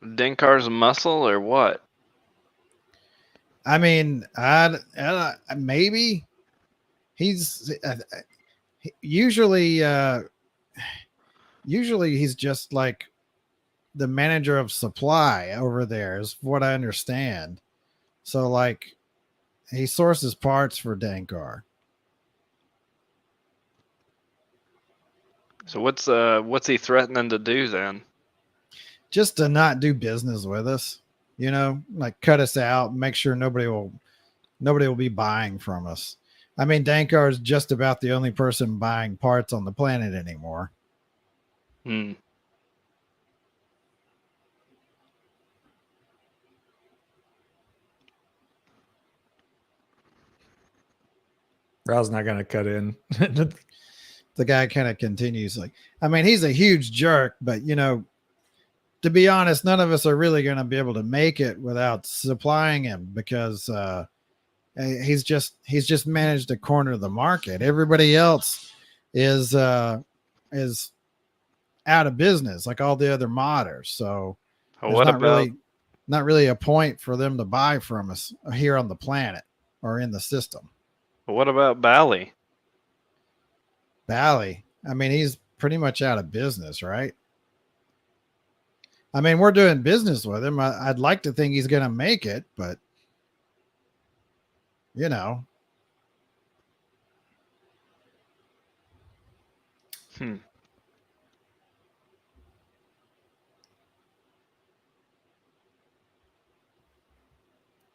Denkar's muscle or what? I mean, maybe he's usually he's just like the manager of supply over there, is what I understand. So like he sources parts for Dankar. So what's he threatening to do then? Just to not do business with us, like cut us out, make sure nobody will be buying from us. I mean, Dankar is just about the only person buying parts on the planet anymore. Ral's not going to cut in. The guy kind of continues like, I mean, he's a huge jerk, but to be honest, none of us are really going to be able to make it without supplying him because he's just managed to corner the market. Everybody else is out of business, like all the other modders. So Well, not really a point for them to buy from us here on the planet or in the system. what about Bally? Bally, I mean, he's pretty much out of business, right? I mean, we're doing business with him. I'd like to think he's going to make it, but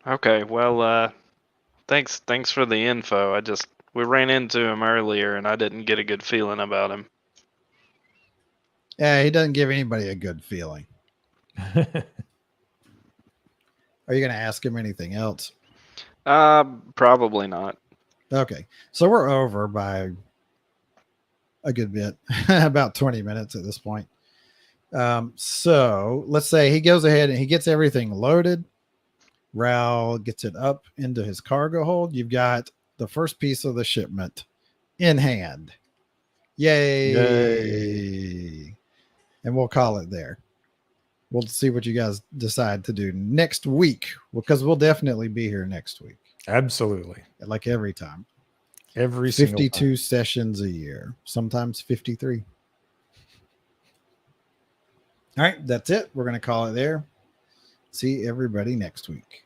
Okay, well, thanks for the info. We ran into him earlier and I didn't get a good feeling about him. Yeah, he doesn't give anybody a good feeling. Are you going to ask him anything else? Probably not. Okay. So we're over by a good bit, about 20 minutes at this point. So let's say he goes ahead and he gets everything loaded. Raul gets it up into his cargo hold. You've got the first piece of the shipment in hand. Yay. And we'll call it there. We'll see what you guys decide to do next week, because we'll definitely be here next week, Absolutely. like every time. Every single 52 time. sessions a year, sometimes 53. All right, that's it. We're going to call it there. See everybody next week.